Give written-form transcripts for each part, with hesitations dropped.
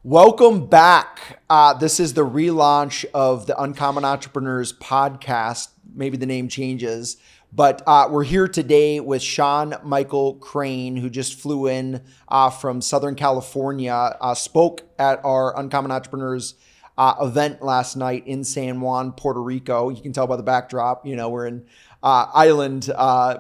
Welcome back. This is the relaunch of the Uncommon Entrepreneurs podcast. Maybe the name changes, but we're here today with Sean Michael Crane, who just flew in from Southern California, spoke at our Uncommon Entrepreneurs event last night in San Juan, Puerto Rico. You can tell by the backdrop, we're in island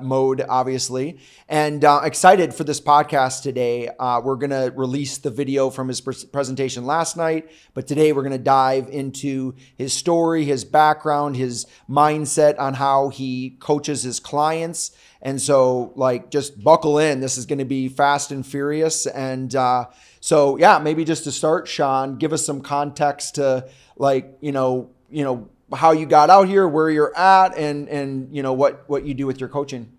mode, obviously, and excited for this podcast today. We're going to release the video from his presentation last night, but today we're going to dive into his story, his background, his mindset on how he coaches his clients. And so just buckle in. This is going to be fast and furious. And maybe just to start, Sean, give us some context to how you got out here, where you're at, and what you do with your coaching.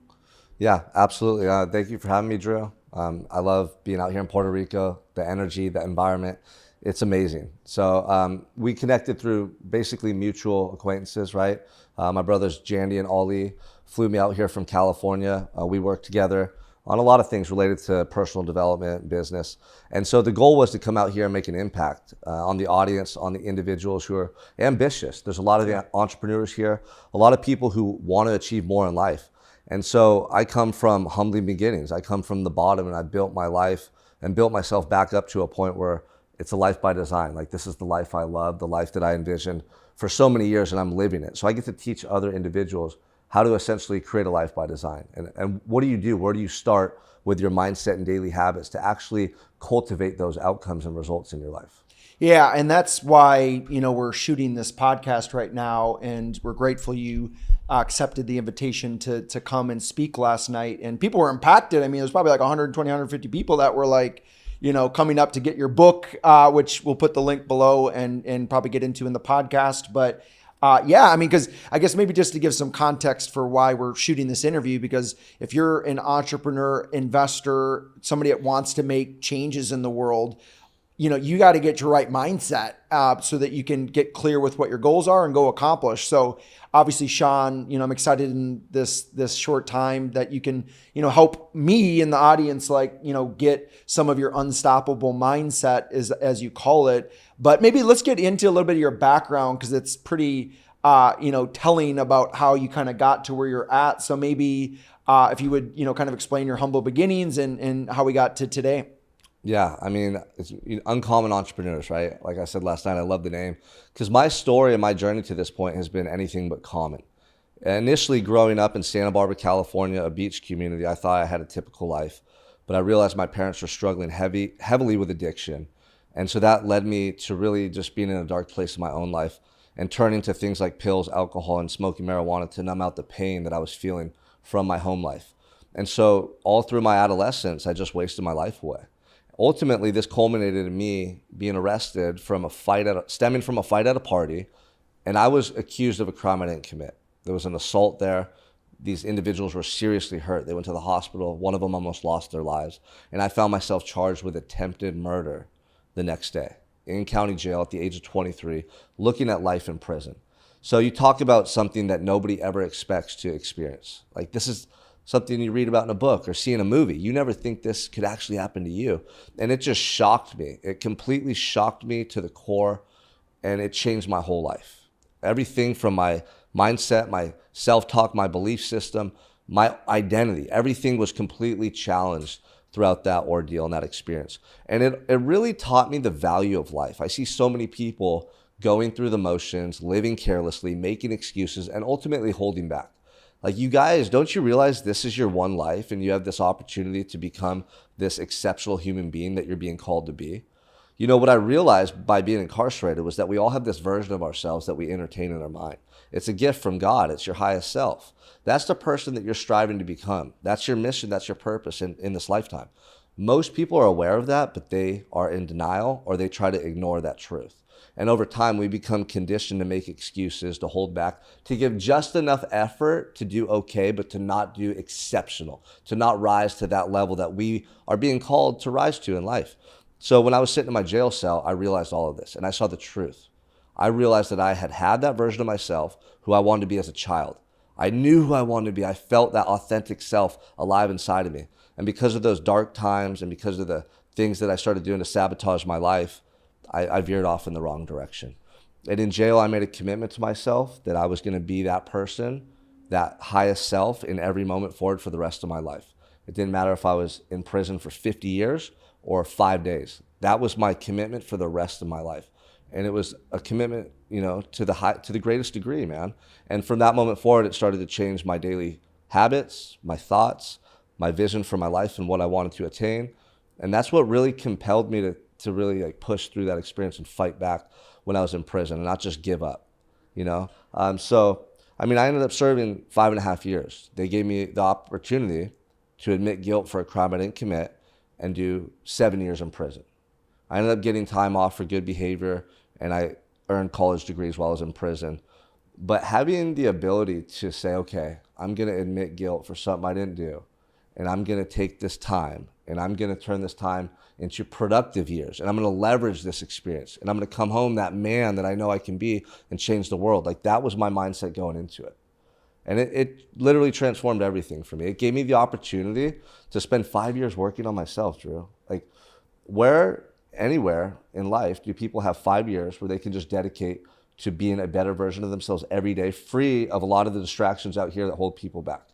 Yeah, absolutely. Thank you for having me, Drew. I love being out here in Puerto Rico, the energy, the environment. It's amazing. So we connected through basically mutual acquaintances, right? My brothers Jandy and Ollie flew me out here from California. We worked together on a lot of things related to personal development, business. And so the goal was to come out here and make an impact on the audience, on the individuals who are ambitious. There's a lot of entrepreneurs here, a lot of people who want to achieve more in life. And so I come from humbling beginnings. I come from the bottom, and I built my life and built myself back up to a point where it's a life by design. This is the life I love, the life that I envisioned for so many years, and I'm living it. So I get to teach other individuals how to essentially create a life by design. And what do you do? Where do you start with your mindset and daily habits to actually cultivate those outcomes and results in your life? Yeah, and that's why, we're shooting this podcast right now, and we're grateful you accepted the invitation to come and speak last night. And people were impacted. I mean, there's probably 120, 150 people that were coming up to get your book, which we'll put the link below and probably get into in the podcast. But because I guess maybe just to give some context for why we're shooting this interview, because if you're an entrepreneur, investor, somebody that wants to make changes in the world, you got to get your right mindset so that you can get clear with what your goals are and go accomplish. So obviously, Sean, I'm excited in this short time that you can, help me in the audience, get some of your unstoppable mindset as you call it. But maybe let's get into a little bit of your background, because it's pretty, telling about how you kind of got to where you're at. So maybe if you would, kind of explain your humble beginnings and how we got to today. Yeah, I mean, it's Uncommon Entrepreneurs, right? Like I said last night, I love the name because my story and my journey to this point has been anything but common. Initially, growing up in Santa Barbara, California, a beach community, I thought I had a typical life, but I realized my parents were struggling heavily with addiction. And so that led me to really just being in a dark place in my own life and turning to things like pills, alcohol, and smoking marijuana to numb out the pain that I was feeling from my home life. And so all through my adolescence, I just wasted my life away. Ultimately, this culminated in me being arrested stemming from a fight at a party, and I was accused of a crime I didn't commit. There was an assault there. These individuals were seriously hurt. They went to the hospital. One of them almost lost their lives. And I found myself charged with attempted murder the next day in county jail at the age of 23, looking at life in prison. So you talk about something that nobody ever expects to experience. This is something you read about in a book or see in a movie. You never think this could actually happen to you. And it just shocked me. It completely shocked me to the core, and it changed my whole life. Everything from my mindset, my self-talk, my belief system, my identity, everything was completely challenged throughout that ordeal and that experience. And it really taught me the value of life. I see so many people going through the motions, living carelessly, making excuses, and ultimately holding back. You guys, don't you realize this is your one life and you have this opportunity to become this exceptional human being that you're being called to be? What I realized by being incarcerated was that we all have this version of ourselves that we entertain in our mind. It's a gift from God. It's your highest self. That's the person that you're striving to become. That's your mission. That's your purpose in this lifetime. Most people are aware of that, but they are in denial or they try to ignore that truth. And over time, we become conditioned to make excuses, to hold back, to give just enough effort to do okay, but to not do exceptional, to not rise to that level that we are being called to rise to in life. So when I was sitting in my jail cell, I realized all of this, and I saw the truth. I realized that I had that version of myself who I wanted to be as a child. I knew who I wanted to be. I felt that authentic self alive inside of me. And because of those dark times and because of the things that I started doing to sabotage my life, I veered off in the wrong direction. And in jail, I made a commitment to myself that I was going to be that person, that highest self in every moment forward for the rest of my life. It didn't matter if I was in prison for 50 years or 5 days. That was my commitment for the rest of my life. And it was a commitment, to the greatest degree, man. And from that moment forward, it started to change my daily habits, my thoughts, my vision for my life and what I wanted to attain. And that's what really compelled me to really like push through that experience and fight back when I was in prison and not just give up, So, I ended up serving 5.5 years. They gave me the opportunity to admit guilt for a crime I didn't commit and do 7 years in prison. I ended up getting time off for good behavior, and I earned college degrees while I was in prison. But having the ability to say, okay, I'm going to admit guilt for something I didn't do, and I'm going to take this time, and I'm going to turn this time into productive years, and I'm going to leverage this experience, and I'm going to come home that man that I know I can be and change the world. Like, that was my mindset going into it. And it literally transformed everything for me. It gave me the opportunity to spend 5 years working on myself, Drew. Like, anywhere in life do people have 5 years where they can just dedicate to being a better version of themselves every day, free of a lot of the distractions out here that hold people back?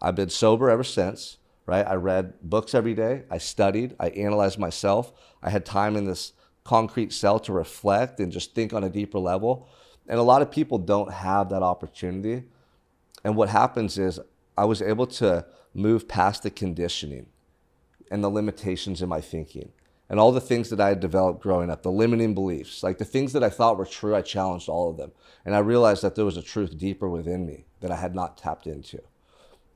I've been sober ever since, right? I read books every day. I studied. I analyzed myself. I had time in this concrete cell to reflect and just think on a deeper level. And a lot of people don't have that opportunity. And what happens is I was able to move past the conditioning and the limitations in my thinking and all the things that I had developed growing up, the limiting beliefs, like the things that I thought were true, I challenged all of them. And I realized that there was a truth deeper within me that I had not tapped into.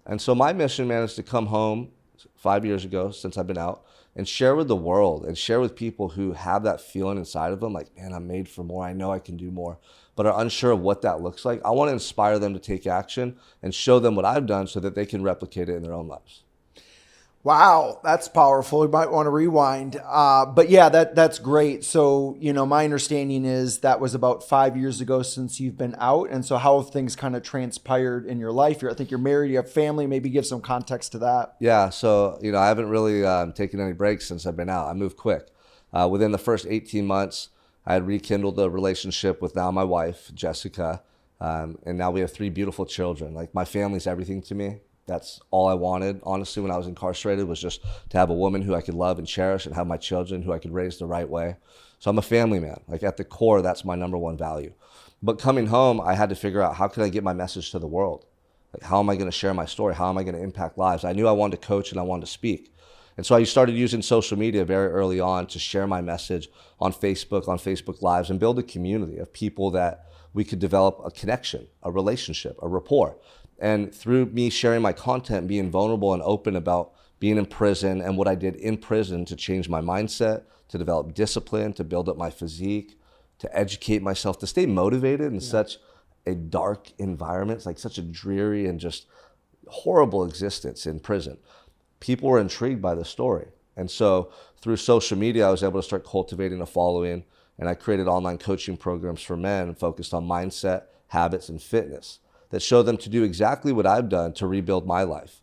And so my mission, man, is to come home 5 years ago since I've been out and share with the world and share with people who have that feeling inside of them, like, man, I'm made for more. I know I can do more, but are unsure of what that looks like. I want to inspire them to take action and show them what I've done so that they can replicate it in their own lives. Wow, that's powerful. You might want to rewind. But yeah, that's great. So, my understanding is that was about 5 years ago since you've been out. And so how have things kind of transpired in your life? I think you're married, you have family, maybe give some context to that. Yeah, so, I haven't really taken any breaks since I've been out. I moved quick. Within the first 18 months, I had rekindled a relationship with now my wife, Jessica. And now we have 3 beautiful children. Like, my family's everything to me. That's all I wanted, honestly, when I was incarcerated, was just to have a woman who I could love and cherish and have my children who I could raise the right way. So I'm a family man. Like, at the core, that's my number one value. But coming home, I had to figure out, how can I get my message to the world? Like, how am I going to share my story? How am I going to impact lives? I knew I wanted to coach and I wanted to speak. And so I started using social media very early on to share my message on Facebook Lives, and build a community of people that we could develop a connection, a relationship, a rapport. And through me sharing my content, being vulnerable and open about being in prison and what I did in prison to change my mindset, to develop discipline, to build up my physique, to educate myself, to stay motivated in such a dark environment. It's like such a dreary and just horrible existence in prison. People were intrigued by the story. And so through social media, I was able to start cultivating a following, and I created online coaching programs for men focused on mindset, habits, and fitness that show them to do exactly what I've done to rebuild my life.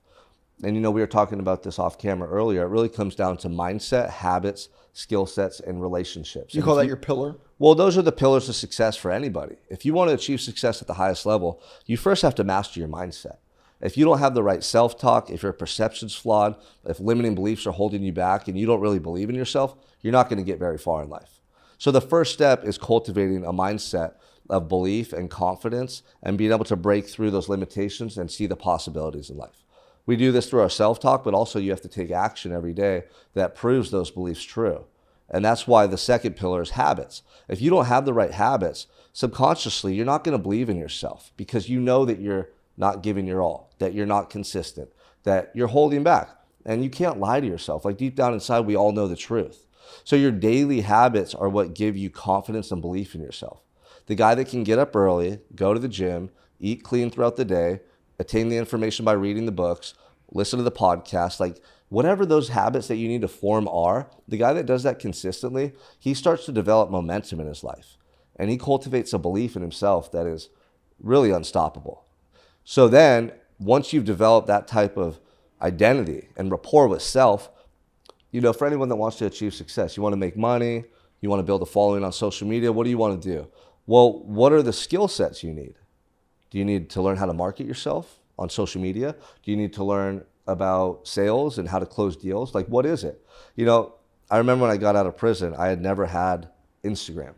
And we were talking about this off camera earlier. It really comes down to mindset, habits, skill sets, and relationships. You call that your pillar? Well, those are the pillars of success for anybody. If you want to achieve success at the highest level, you first have to master your mindset. If you don't have the right self-talk, if your perception's flawed, if limiting beliefs are holding you back and you don't really believe in yourself, you're not going to get very far in life. So the first step is cultivating a mindset of belief and confidence and being able to break through those limitations and see the possibilities in life. We do this through our self-talk, but also you have to take action every day that proves those beliefs true. And that's why the second pillar is habits. If you don't have the right habits, subconsciously, you're not going to believe in yourself because you know that you're not giving your all, that you're not consistent, that you're holding back. And you can't lie to yourself. Like, deep down inside, we all know the truth. So your daily habits are what give you confidence and belief in yourself. The guy that can get up early, go to the gym, eat clean throughout the day, attain the information by reading the books, listen to the podcast, like whatever those habits that you need to form are, the guy that does that consistently, he starts to develop momentum in his life. And he cultivates a belief in himself that is really unstoppable. So then, once you've developed that type of identity and rapport with self, for anyone that wants to achieve success, you want to make money, You want to build a following on social media. What do you want to do? Well, what are the skill sets you need? Do you need to learn how to market yourself on social media? Do you need to learn about sales and how to close deals? Like, what is it? I remember when I got out of prison, I had never had Instagram.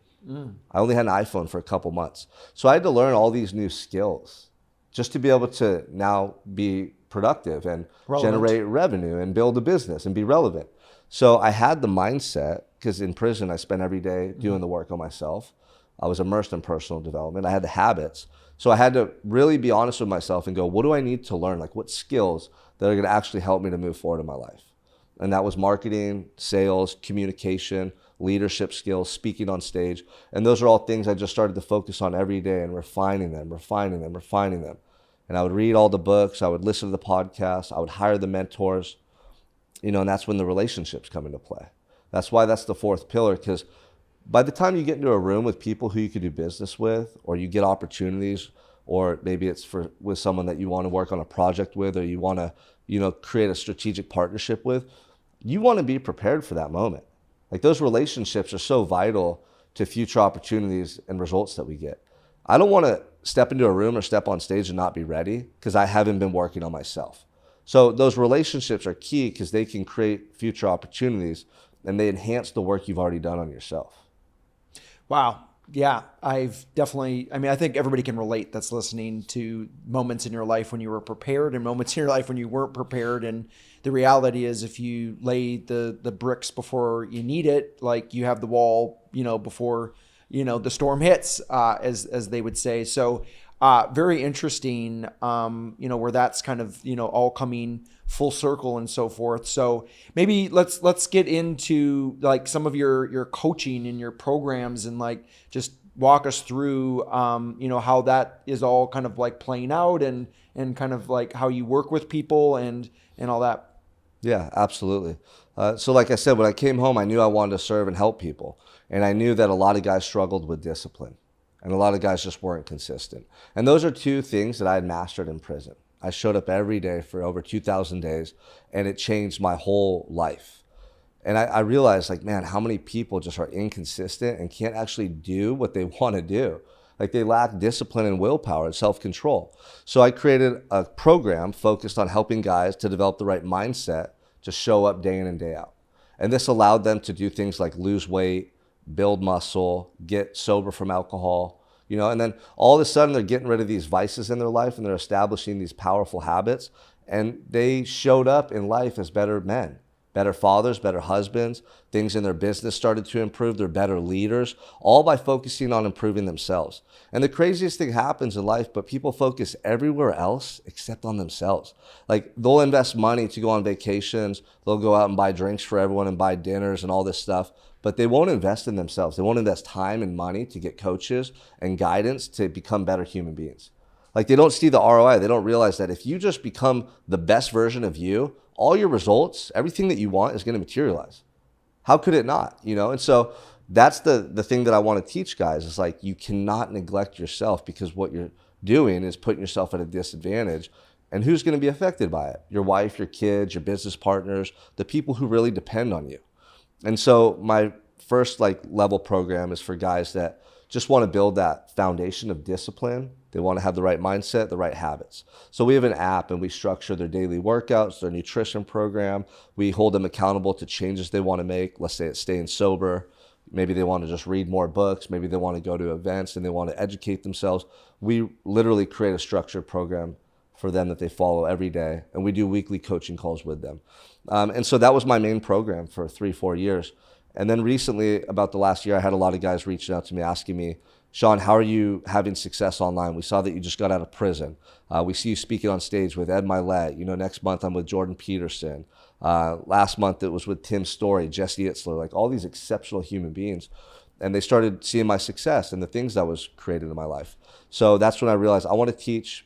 I only had an iPhone for a couple months. So I had to learn all these new skills just to be able to now be productive and generate revenue and build a business and be relevant. So I had the mindset, because in prison, I spent every day doing the work on myself. I was immersed in personal development. I had the habits. So I had to really be honest with myself and go, what do I need to learn? Like, what skills that are going to actually help me to move forward in my life? And that was marketing, sales, communication, leadership skills, speaking on stage. And those are all things I just started to focus on every day and refining them. And I would read all the books. I would listen to the podcasts. I would hire the mentors, and that's when the relationships come into play. That's why that's the fourth pillar, because by the time you get into a room with people who you could do business with, or you get opportunities, or maybe it's with someone that you want to work on a project with, or you want to, create a strategic partnership with, you want to be prepared for that moment. Like, those relationships are so vital to future opportunities and results that we get. I don't want to step into a room or step on stage and not be ready because I haven't been working on myself. So those relationships are key because they can create future opportunities and they enhance the work you've already done on yourself. Wow. Yeah, I think everybody can relate that's listening to moments in your life when you were prepared and moments in your life when you weren't prepared. And the reality is, if you lay the bricks before you need it, like, you have the wall, before, the storm hits, as they would say. So very interesting, where that's kind of, all coming full circle and so forth. So maybe let's get into, like, some of your coaching and your programs, and, like, just walk us through, how that is all kind of, like, playing out, and kind of, like, how you work with people and all that. Yeah, absolutely. So like I said, when I came home, I knew I wanted to serve and help people. And I knew that a lot of guys struggled with discipline, and a lot of guys just weren't consistent. And those are two things that I had mastered in prison. I showed up every day for over 2,000 days, and it changed my whole life. And I realized, like, man, how many people just are inconsistent and can't actually do what they want to do. Like, they lack discipline and willpower and self-control. So I created a program focused on helping guys to develop the right mindset to show up day in and day out. And this allowed them to do things like lose weight, build muscle, get sober from alcohol, and then all of a sudden they're getting rid of these vices in their life and they're establishing these powerful habits. And they showed up in life as better men, better fathers, better husbands. Things in their business started to improve. They're better leaders, all by focusing on improving themselves. And the craziest thing happens in life, but people focus everywhere else except on themselves. Like, they'll invest money to go on vacations. They'll go out and buy drinks for everyone and buy dinners and all this stuff, but they won't invest in themselves. They won't invest time and money to get coaches and guidance to become better human beings. Like, they don't see the ROI. They don't realize that if you just become the best version of you, all your results, everything that you want is going to materialize. How could it not? And so that's the thing that I want to teach guys, is, like, you cannot neglect yourself, because what you're doing is putting yourself at a disadvantage. And who's going to be affected by it? Your wife, your kids, your business partners, the people who really depend on you. And so my first, like, level program is for guys that just want to build that foundation of discipline. They want to have the right mindset, the right habits. So we have an app, and we structure their daily workouts, their nutrition program. We hold them accountable to changes they want to make. Let's say it's staying sober. Maybe they want to just read more books. Maybe they want to go to events and they want to educate themselves. We literally create a structured program for them that they follow every day. And we do weekly coaching calls with them. And so that was my main program for 3-4 years. And then recently, about the last year, I had a lot of guys reaching out to me asking me, Sean, how are you having success online? We saw that you just got out of prison. We see you speaking on stage with Ed Milet. Next month I'm with Jordan Peterson. Last month it was with Tim Story, Jesse Itzler, like, all these exceptional human beings. And they started seeing my success and the things that was created in my life. So that's when I realized I want to teach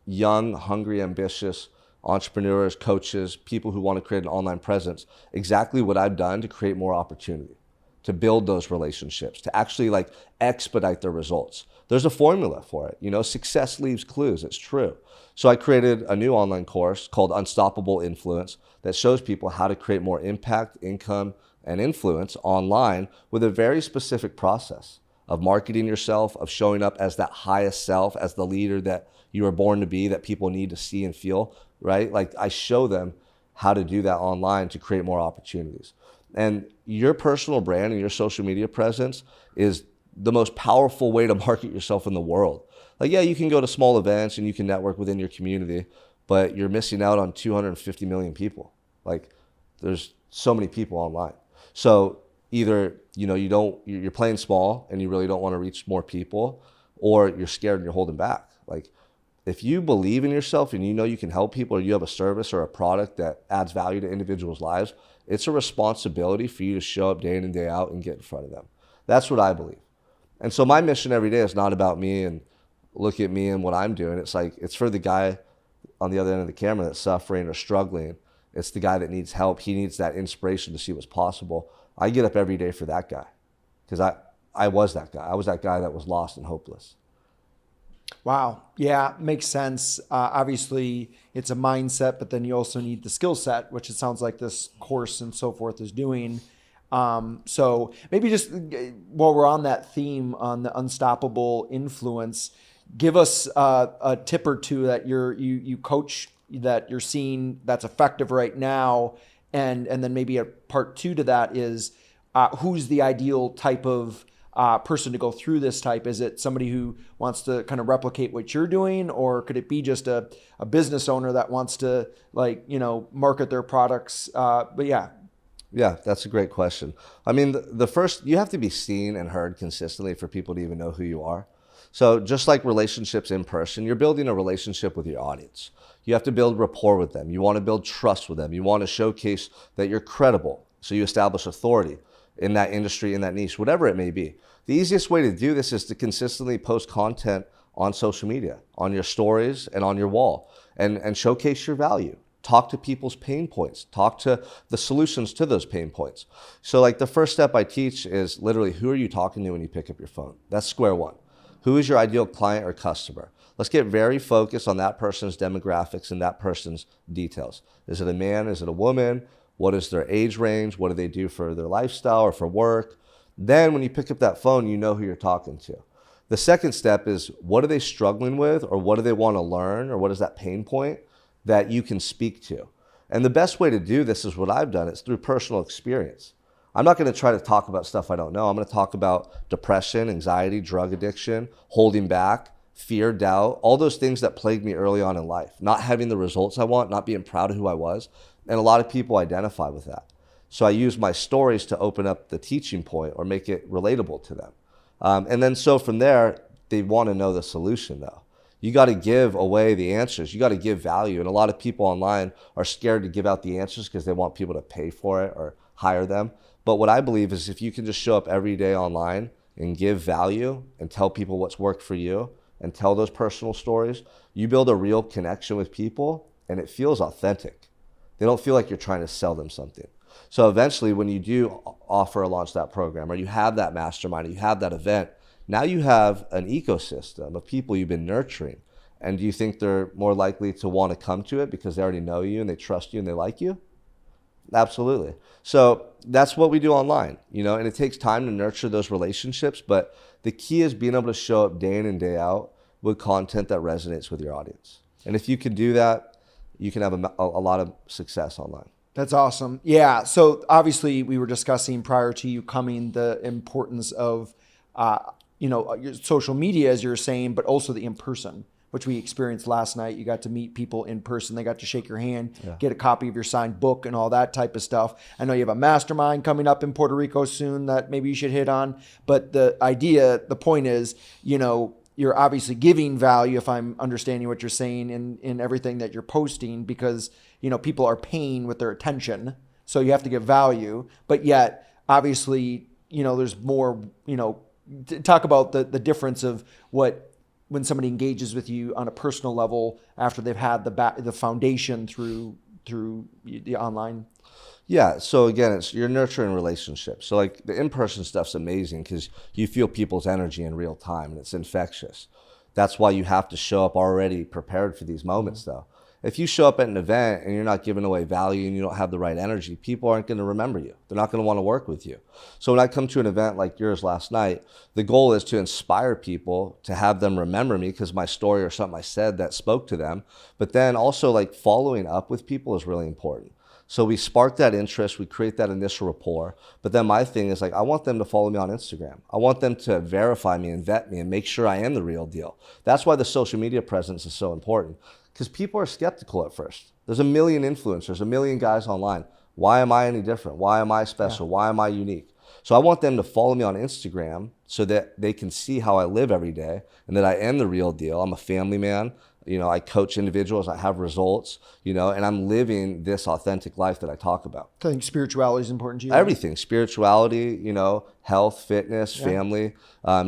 young, hungry, ambitious entrepreneurs, coaches, people who want to create an online presence, exactly what I've done to create more opportunity, to build those relationships, to actually, like, expedite their results. There's a formula for it. Success leaves clues. It's true. So I created a new online course called Unstoppable Influence that shows people how to create more impact, income, and influence online with a very specific process of marketing yourself, of showing up as that highest self, as the leader that you were born to be, that people need to see and feel, right? Like I show them how to do that online to create more opportunities. And your personal brand and your social media presence is the most powerful way to market yourself in the world. Like, yeah, you can go to small events and you can network within your community, but you're missing out on 250 million people. Like, there's so many people online. So either, you're playing small and you really don't want to reach more people, or you're scared and you're holding back. Like, if you believe in yourself and you know you can help people, or you have a service or a product that adds value to individuals' lives, it's a responsibility for you to show up day in and day out and get in front of them. That's what I believe. And so my mission every day is not about me and look at me and what I'm doing. It's like, it's for the guy on the other end of the camera that's suffering or struggling. It's the guy that needs help. He needs that inspiration to see what's possible. I get up every day for that guy, because I was that guy. I was that guy that was lost and hopeless. Wow. Yeah, makes sense. Obviously, it's a mindset, but then you also need the skill set, which it sounds like this course and so forth is doing. So maybe just while we're on that theme on the unstoppable influence, give us a tip or two that you coach that you're seeing that's effective right now, and then maybe a part two to that is who's the ideal type of person to go through this type? Is it somebody who wants to kind of replicate what you're doing, or could it be just a business owner that wants to market their products? But yeah, that's a great question. I mean, the first, you have to be seen and heard consistently for people to even know who you are. So just like relationships in person, you're building a relationship with your audience. You have to build rapport with them. You want to build trust with them. You want to showcase that you're credible. So you establish authority in that industry, in that niche, whatever it may be. The easiest way to do this is to consistently post content on social media, on your stories and on your wall, and showcase your value. Talk to people's pain points. Talk to the solutions to those pain points. So like the first step I teach is literally, who are you talking to when you pick up your phone? That's square one. Who is your ideal client or customer? Let's get very focused on that person's demographics and that person's details. Is it a man? Is it a woman? What is their age range? What do they do for their lifestyle or for work? Then when you pick up that phone, you know who you're talking to. The second step is, what are they struggling with, or what do they want to learn, or what is that pain point that you can speak to? And the best way to do this is what I've done. It's through personal experience. I'm not going to try to talk about stuff I don't know. I'm going to talk about depression, anxiety, drug addiction, holding back, fear, doubt, all those things that plagued me early on in life. Not having the results I want, not being proud of who I was. And a lot of people identify with that. So I use my stories to open up the teaching point or make it relatable to them. And then so from there, they want to know the solution though. You got to give away the answers. You got to give value. And a lot of people online are scared to give out the answers because they want people to pay for it or hire them. But what I believe is, if you can just show up every day online and give value and tell people what's worked for you and tell those personal stories, you build a real connection with people and it feels authentic. They don't feel like you're trying to sell them something. So eventually when you do offer or launch that program, or you have that mastermind, or you have that event, now you have an ecosystem of people you've been nurturing. And do you think they're more likely to want to come to it because they already know you and they trust you and they like you? Absolutely. So that's what we do online, and it takes time to nurture those relationships, but the key is being able to show up day in and day out with content that resonates with your audience. And if you can do that, you can have a lot of success online. That's awesome. Yeah. So obviously we were discussing prior to you coming the importance of, your social media, as you're saying, but also the in-person, which we experienced last night. You got to meet people in person. They got to shake your hand, get a copy of your signed book and all that type of stuff. I know you have a mastermind coming up in Puerto Rico soon that maybe you should hit on. But the point is, you're obviously giving value, if I'm understanding what you're saying in everything that you're posting, because, people are paying with their attention. So you have to give value. But yet, obviously, there's more, talk about the difference of when somebody engages with you on a personal level after they've had the foundation through the online. Yeah. So again, you're nurturing relationships. So like the in-person stuff's amazing because you feel people's energy in real time and it's infectious. That's why you have to show up already prepared for these moments though. If you show up at an event and you're not giving away value and you don't have the right energy, people aren't going to remember you. They're not going to want to work with you. So when I come to an event like yours last night, the goal is to inspire people, to have them remember me because my story or something I said that spoke to them. But then also like following up with people is really important. So we spark that interest, we create that initial rapport. But then my thing is like, I want them to follow me on Instagram. I want them to verify me and vet me and make sure I am the real deal. That's why the social media presence is so important, because people are skeptical at first. There's a million influencers, a million guys online. Why am I any different? Why am I special? Why am I unique? So I want them to follow me on Instagram so that they can see how I live every day and that I am the real deal. I'm a family man. You know, I coach individuals, I have results, you know, and I'm living this authentic life that I talk about. I think spirituality is important to you. Everything, spirituality, you know, health, fitness, family,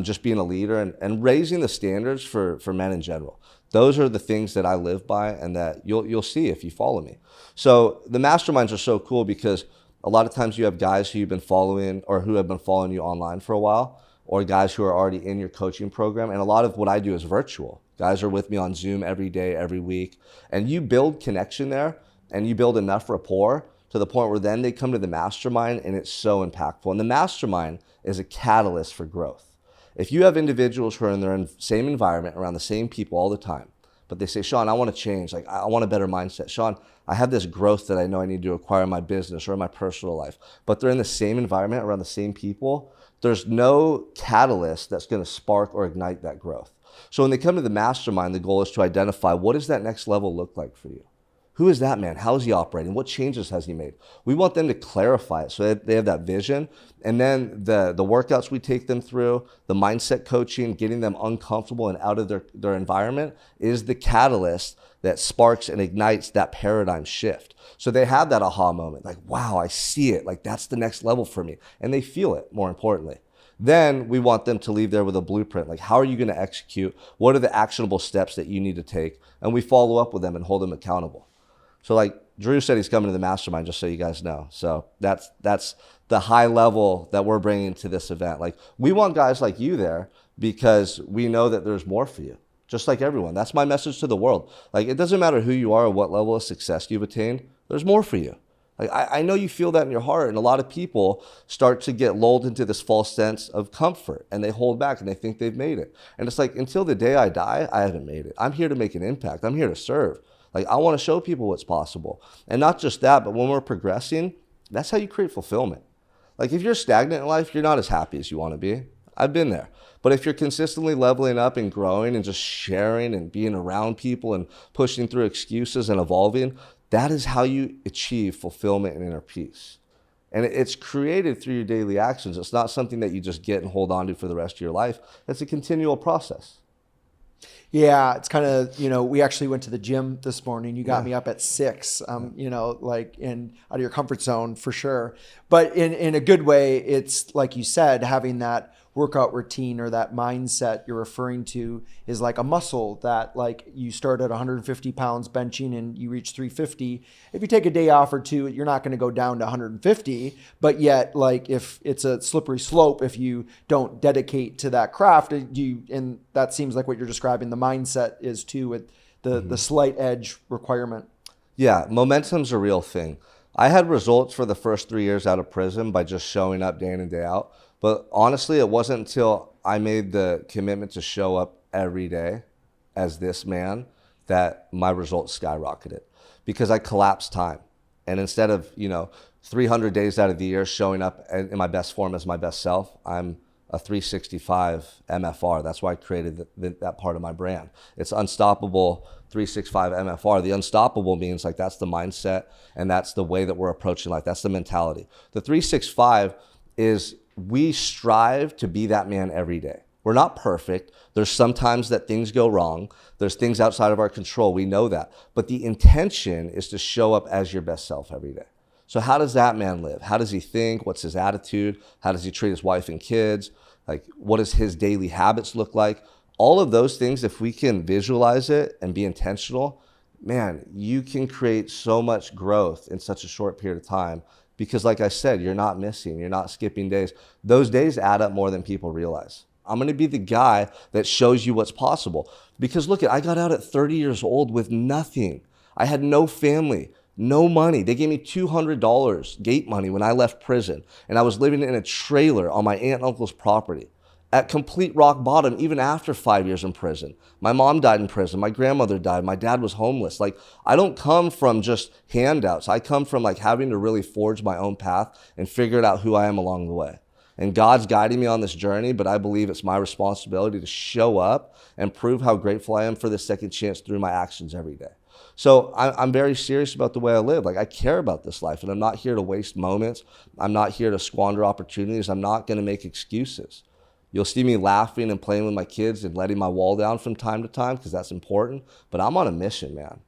just being a leader and raising the standards for men in general. Those are the things that I live by and that you'll see if you follow me. So the masterminds are so cool because a lot of times you have guys who you've been following or who have been following you online for a while, or guys who are already in your coaching program. And a lot of what I do is virtual. Guys are with me on Zoom every day, every week. And you build connection there and you build enough rapport to the point where then they come to the mastermind and it's so impactful. And the mastermind is a catalyst for growth. If you have individuals who are in their same environment, around the same people all the time, but they say, Sean, I want to change. Like, I want a better mindset. Sean, I have this growth that I know I need to acquire in my business or in my personal life, but they're in the same environment, around the same people. There's no catalyst that's going to spark or ignite that growth. So when they come to the mastermind, the goal is to identify, what does that next level look like for you? Who is that man? How is he operating? What changes has he made? We want them to clarify it so that they have that vision. And then the workouts we take them through, the mindset coaching, getting them uncomfortable and out of their environment is the catalyst that sparks and ignites that paradigm shift. So they have that aha moment, like, wow, I see it. Like, that's the next level for me. And they feel it, more importantly. Then we want them to leave there with a blueprint. Like, how are you going to execute? What are the actionable steps that you need to take? And we follow up with them and hold them accountable. So like Drew said, he's coming to the mastermind, just so you guys know. So that's the high level that we're bringing to this event. Like, we want guys like you there because we know that there's more for you, just like everyone. That's my message to the world. Like, it doesn't matter who you are or what level of success you've attained. There's more for you. Like, I know you feel that in your heart, and a lot of people start to get lulled into this false sense of comfort, and they hold back and they think they've made it. And it's like, until the day I die, I haven't made it. I'm here to make an impact. I'm here to serve. Like, I want to show people what's possible. And not just that, but when we're progressing, that's how you create fulfillment. Like, if you're stagnant in life, you're not as happy as you want to be. I've been there. But if you're consistently leveling up and growing and just sharing and being around people and pushing through excuses and evolving, that is how you achieve fulfillment and inner peace. And it's created through your daily actions. It's not something that you just get and hold on to for the rest of your life. It's a continual process. Yeah, it's kind of, we actually went to the gym this morning. You got me up at 6, like out of your comfort zone for sure. But in a good way, it's like you said, having that workout routine or that mindset you're referring to is like a muscle that, like, you start at 150 pounds benching and you reach 350. If you take a day off or two, you're not going to go down to 150. But yet, like, if it's a slippery slope, if you don't dedicate to that craft, and that seems like what you're describing, the mindset is too, with the slight edge requirement. Yeah, momentum's a real thing. I had results for the first 3 years out of prison by just showing up day in and day out. But honestly, it wasn't until I made the commitment to show up every day as this man that my results skyrocketed, because I collapsed time. And instead of, 300 days out of the year showing up in my best form as my best self, I'm a 365 MFR. That's why I created that part of my brand. It's Unstoppable 365 MFR. The unstoppable means, like, that's the mindset and that's the way that we're approaching life. That's the mentality. The 365 is we strive to be that man every day. We're not perfect. There's sometimes that things go wrong. There's things outside of our control. We know that. But the intention is to show up as your best self every day. So how does that man live? How does he think? What's his attitude? How does he treat his wife and kids? Like, what does his daily habits look like? All of those things, if we can visualize it and be intentional, man, you can create so much growth in such a short period of time. Because like I said, you're not missing, you're not skipping days. Those days add up more than people realize. I'm going to be the guy that shows you what's possible. Because look, I got out at 30 years old with nothing. I had no family, no money. They gave me $200 gate money when I left prison, and I was living in a trailer on my aunt and uncle's property at complete rock bottom, even after 5 years in prison. My mom died in prison. My grandmother died. My dad was homeless. Like, I don't come from just handouts. I come from like having to really forge my own path and figure out who I am along the way. And God's guiding me on this journey, but I believe it's my responsibility to show up and prove how grateful I am for this second chance through my actions every day. So I'm very serious about the way I live. Like, I care about this life, and I'm not here to waste moments. I'm not here to squander opportunities. I'm not going to make excuses. You'll see me laughing and playing with my kids and letting my wall down from time to time because that's important. But I'm on a mission, man.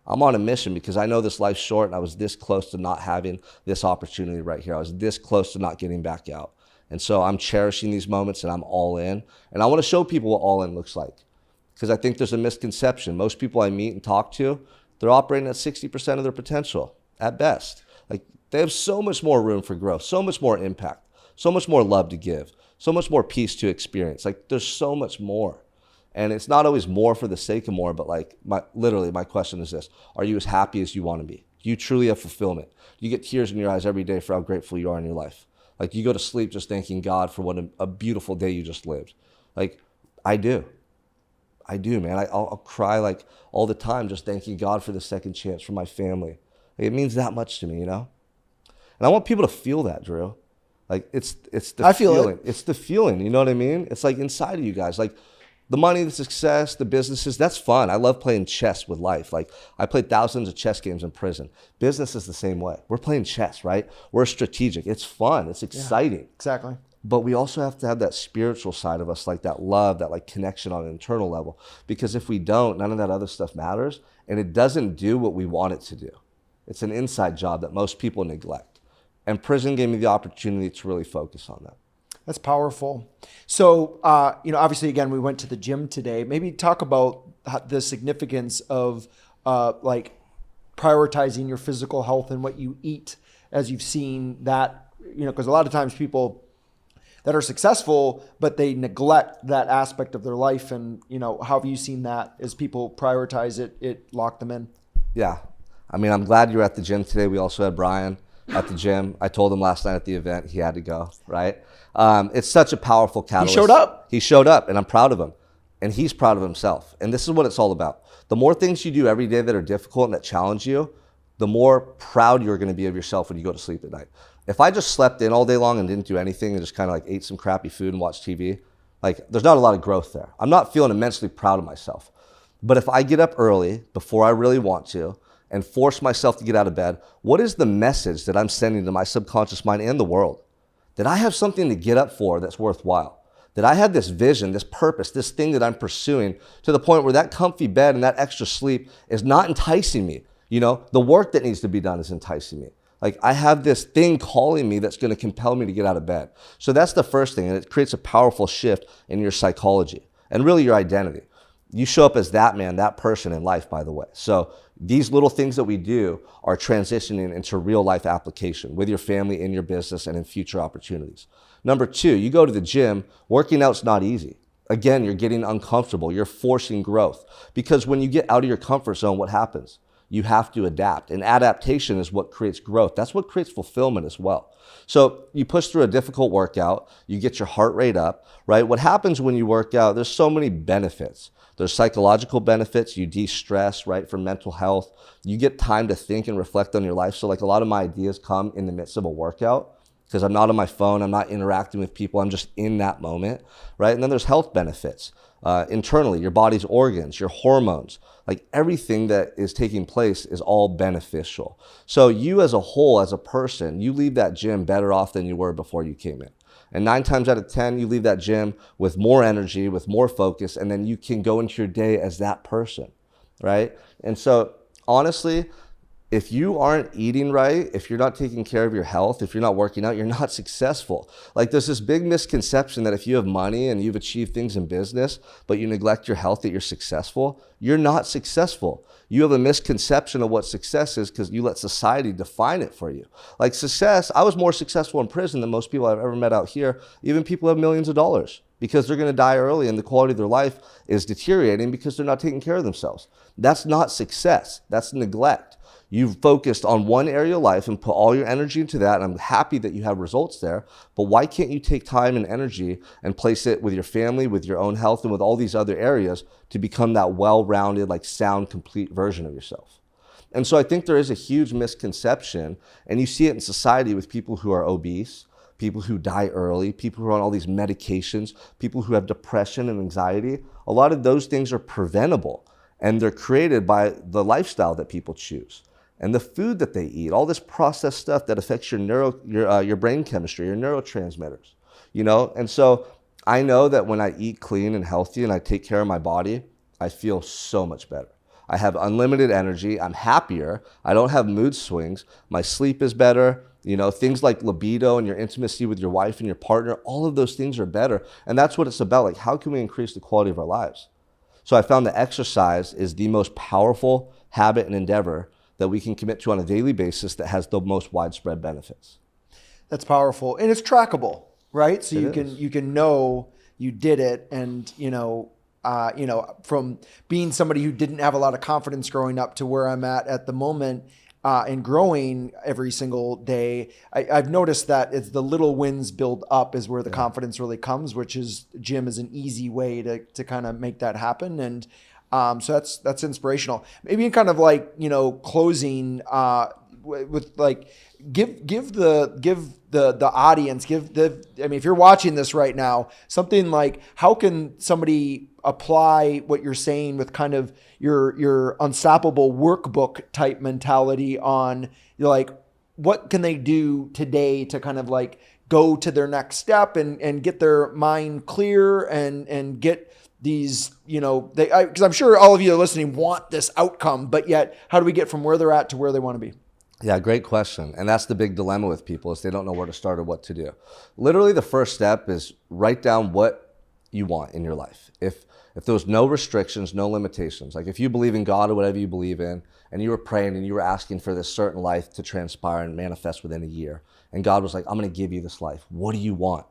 I'm on a mission because I know this life's short, and I was this close to not having this opportunity right here. I was this close to not getting back out. And so I'm cherishing these moments, and I'm all in. And I want to show people what all in looks like, because I think there's a misconception. Most people I meet and talk to, they're operating at 60% of their potential at best. Like, they have so much more room for growth, so much more impact, so much more love to give, so much more peace to experience. Like, there's so much more. And it's not always more for the sake of more, but like, literally my question is this: are you as happy as you want to be? Do you truly have fulfillment? Do you get tears in your eyes every day for how grateful you are in your life? Like, you go to sleep just thanking God for what a beautiful day you just lived. Like, I do, man. I'll cry like all the time just thanking God for the second chance for my family. Like, it means that much to me, you know? And I want people to feel that, Drew. Like, it's the I feel feeling. it. It's the feeling, you know what I mean? It's like inside of you guys. Like, the money, the success, the businesses, that's fun. I love playing chess with life. Like, I played thousands of chess games in prison. Business is the same way. We're playing chess, right? We're strategic. It's fun. It's exciting. Yeah, exactly. But we also have to have that spiritual side of us, like that love, that like connection on an internal level. Because if we don't, none of that other stuff matters. And it doesn't do what we want it to do. It's an inside job that most people neglect. And prison gave me the opportunity to really focus on that. That's powerful. So, obviously, again, we went to the gym today. Maybe talk about the significance of like prioritizing your physical health and what you eat, as you've seen that, because a lot of times people that are successful, but they neglect that aspect of their life. And, how have you seen that as people prioritize it, it lock them in? Yeah. I mean, I'm glad you were at the gym today. We also had Brian at the gym. I told him last night at the event he had to go, right? It's such a powerful catalyst. He showed up. He showed up, and I'm proud of him. And he's proud of himself. And this is what it's all about. The more things you do every day that are difficult and that challenge you, the more proud you're going to be of yourself when you go to sleep at night. If I just slept in all day long and didn't do anything and just kind of like ate some crappy food and watched TV, like, there's not a lot of growth there. I'm not feeling immensely proud of myself. But if I get up early before I really want to and force myself to get out of bed, what is the message that I'm sending to my subconscious mind and the world? That I have something to get up for that's worthwhile. That I have this vision, this purpose, this thing that I'm pursuing, to the point where that comfy bed and that extra sleep is not enticing me. The work that needs to be done is enticing me. Like, I have this thing calling me that's going to compel me to get out of bed. So that's the first thing, and it creates a powerful shift in your psychology and really your identity. You show up as that man, that person in life, by the way. So these little things that we do are transitioning into real life application with your family, in your business, and in future opportunities. Number two, you go to the gym. Working out's not easy. Again, you're getting uncomfortable. You're forcing growth. Because when you get out of your comfort zone, what happens? You have to adapt. And adaptation is what creates growth. That's what creates fulfillment as well. So you push through a difficult workout. You get your heart rate up, right? What happens when you work out, there's so many benefits. There's psychological benefits. You de-stress, right, for mental health. You get time to think and reflect on your life. So like, a lot of my ideas come in the midst of a workout because I'm not on my phone. I'm not interacting with people. I'm just in that moment, right? And then there's health benefits. Internally, your body's organs, your hormones, like everything that is taking place is all beneficial. So you as a whole, as a person, you leave that gym better off than you were before you came in. And 9 times out of 10, you leave that gym with more energy, with more focus, and then you can go into your day as that person, right? And so honestly, if you aren't eating right, if you're not taking care of your health, if you're not working out, you're not successful. Like, there's this big misconception that if you have money and you've achieved things in business, but you neglect your health, that you're successful. You're not successful. You have a misconception of what success is because you let society define it for you. Like, success, I was more successful in prison than most people I've ever met out here, even people who have millions of dollars. because they're going to die early and the quality of their life is deteriorating because they're not taking care of themselves. That's not success. That's neglect. You've focused on one area of life and put all your energy into that, and I'm happy that you have results there, but why can't you take time and energy and place it with your family, with your own health, and with all these other areas to become that well-rounded, like sound, complete version of yourself? And so I think there is a huge misconception, and you see it in society with people who are obese, people who die early, people who are on all these medications, people who have depression and anxiety. A lot of those things are preventable, and they're created by the lifestyle that people choose and the food that they eat, all this processed stuff that affects your brain chemistry, your neurotransmitters, you know? And so I know that when I eat clean and healthy and I take care of my body, I feel so much better. I have unlimited energy. I'm happier. I don't have mood swings. My sleep is better. You know, things like libido and your intimacy with your wife and your partner, all of those things are better. And that's what it's about. Like, how can we increase the quality of our lives? So I found that exercise is the most powerful habit and endeavor that we can commit to on a daily basis that has the most widespread benefits. That's powerful. And it's trackable, right? So you can know you did it. And, from being somebody who didn't have a lot of confidence growing up to where I'm at the moment, and growing every single day, I've noticed that it's the little wins build up is where the confidence really comes, which is gym is an easy way to kind of make that happen. And so that's inspirational. Maybe in kind of like, closing with like give the audience, if you're watching this right now, something like, how can somebody apply what you're saying with kind of your unstoppable workbook type mentality on, like, what can they do today to kind of like go to their next step and get their mind clear and get these, because I'm sure all of you are listening want this outcome, but yet how do we get from where they're at to where they want to be? Yeah, great question. And that's the big dilemma with people, is they don't know where to start or what to do. Literally, the first step is write down what you want in your life. If there was no restrictions, no limitations, like if you believe in God or whatever you believe in, and you were praying and you were asking for this certain life to transpire and manifest within a year, and God was like, I'm going to give you this life. What do you want?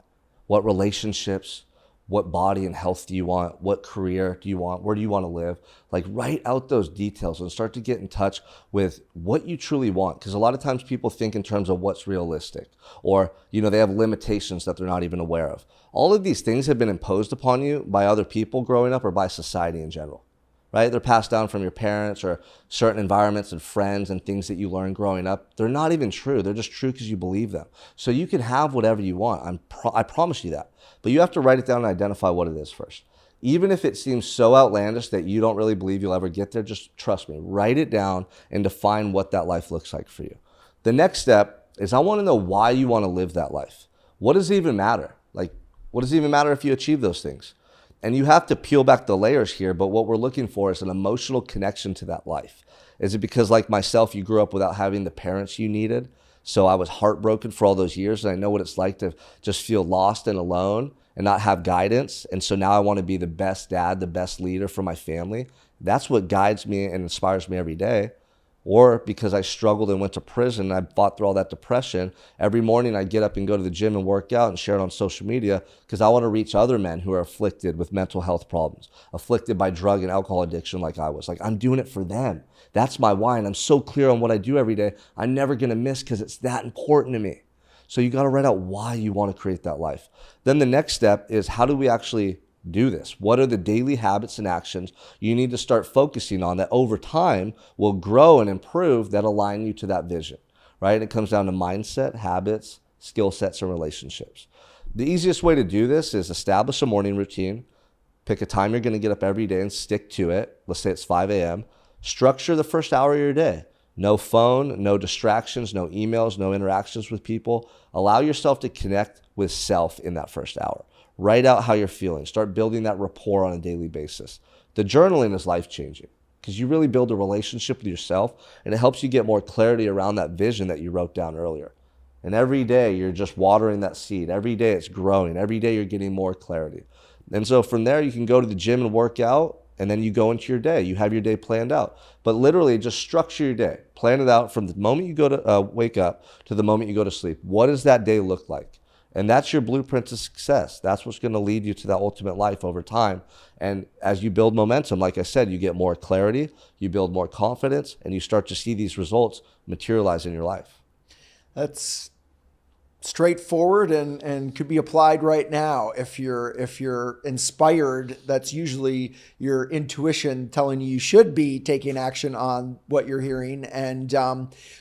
What relationships? What body and health do you want? What career do you want? Where do you want to live? Like, write out those details and start to get in touch with what you truly want. Because a lot of times people think in terms of what's realistic, or, they have limitations that they're not even aware of. All of these things have been imposed upon you by other people growing up or by society in general, right? They're passed down from your parents or certain environments and friends and things that you learn growing up. They're not even true. They're just true because you believe them. So you can have whatever you want. I promise you that. But you have to write it down and identify what it is first. Even if it seems so outlandish that you don't really believe you'll ever get there, just trust me. Write it down and define what that life looks like for you. The next step is, I want to know why you want to live that life. What does it even matter? Like, what does it even matter if you achieve those things? And you have to peel back the layers here, but what we're looking for is an emotional connection to that life. Is it because, like myself, you grew up without having the parents you needed? So I was heartbroken for all those years, and I know what it's like to just feel lost and alone and not have guidance. And so now I want to be the best dad, the best leader for my family. That's what guides me and inspires me every day. Or because I struggled and went to prison and I fought through all that depression, every morning I get up and go to the gym and work out and share it on social media because I want to reach other men who are afflicted with mental health problems, afflicted by drug and alcohol addiction like I was. Like, I'm doing it for them. That's my why, and I'm so clear on what I do every day. I'm never going to miss because it's that important to me. So you got to write out why you want to create that life. Then the next step is, how do we actually do this? What are the daily habits and actions you need to start focusing on that over time will grow and improve that align you to that vision, right? It comes down to mindset, habits, skill sets, and relationships. The easiest way to do this is establish a morning routine. Pick a time you're going to get up every day and stick to it. Let's say it's 5 a.m. Structure the first hour of your day. No phone, no distractions, no emails, no interactions with people. Allow yourself to connect with self in that first hour. Write out how you're feeling. Start building that rapport on a daily basis. The journaling is life-changing because you really build a relationship with yourself, and it helps you get more clarity around that vision that you wrote down earlier. And every day you're just watering that seed. Every day it's growing. Every day you're getting more clarity. And so from there you can go to the gym and work out, and then you go into your day. You have your day planned out. But literally just structure your day. Plan it out from the moment you go to wake up to the moment you go to sleep. What does that day look like? And that's your blueprint to success. That's what's going to lead you to that ultimate life over time. And as you build momentum, like I said, you get more clarity, you build more confidence, and you start to see these results materialize in your life. That's straightforward and could be applied right now. If you're inspired, that's usually your intuition telling you should be taking action on what you're hearing. And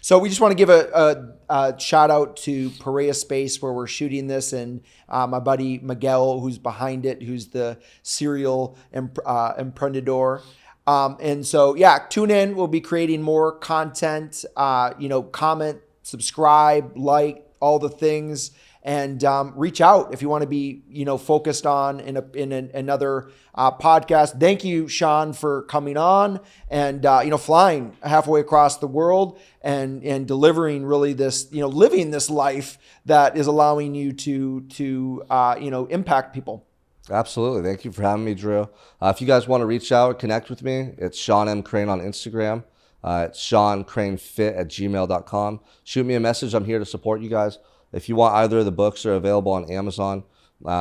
so we just want to give a shout out to Perea Space where we're shooting this, and my buddy Miguel, who's behind it, who's the serial emprendedor. And so, yeah, tune in. We'll be creating more content. Comment, subscribe, like, all the things, and reach out if you want to be, focused on in another podcast. Thank you, Sean, for coming on and, flying halfway across the world and delivering really this, living this life that is allowing you to impact people. Absolutely. Thank you for having me, Drew. If you guys want to reach out, connect with me, it's Sean M. Crane on Instagram. It's SeanCraneFit@gmail.com. Shoot me a message. I'm here to support you guys. If you want either of the books, they're available on Amazon.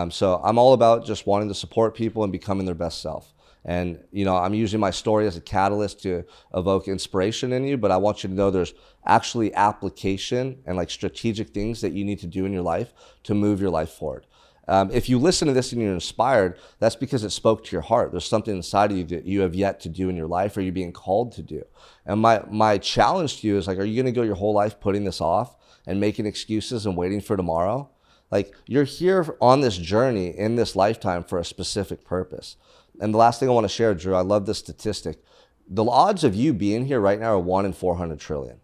So I'm all about just wanting to support people and becoming their best self. And, I'm using my story as a catalyst to evoke inspiration in you, but I want you to know there's actually application and like strategic things that you need to do in your life to move your life forward. If you listen to this and you're inspired, that's because it spoke to your heart. There's something inside of you that you have yet to do in your life or you're being called to do. And my challenge to you is like, are you going to go your whole life putting this off and making excuses and waiting for tomorrow? Like, you're here on this journey in this lifetime for a specific purpose. And the last thing I want to share, Drew, I love this statistic. The odds of you being here right now are 1 in 400 trillion.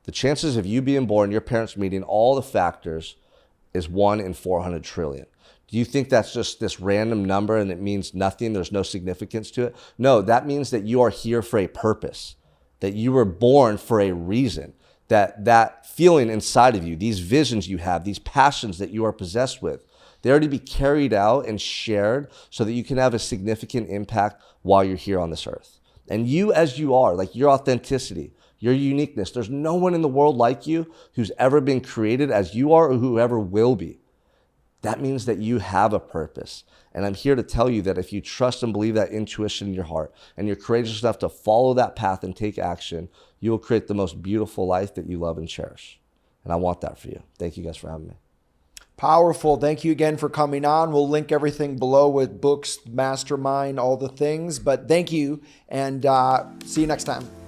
The chances of you being born, your parents meeting all the factors is 1 in 400 trillion. Do you think that's just this random number and it means nothing? There's no significance to it? No, that means that you are here for a purpose, that you were born for a reason, that feeling inside of you, these visions you have, these passions that you are possessed with, they are to be carried out and shared so that you can have a significant impact while you're here on this earth. And you as you are, like your authenticity, your uniqueness, there's no one in the world like you who's ever been created as you are or who ever will be. That means that you have a purpose. And I'm here to tell you that if you trust and believe that intuition in your heart and you're courageous enough to follow that path and take action, you will create the most beautiful life that you love and cherish. And I want that for you. Thank you guys for having me. Powerful. Thank you again for coming on. We'll link everything below with books, mastermind, all the things. But thank you, and see you next time.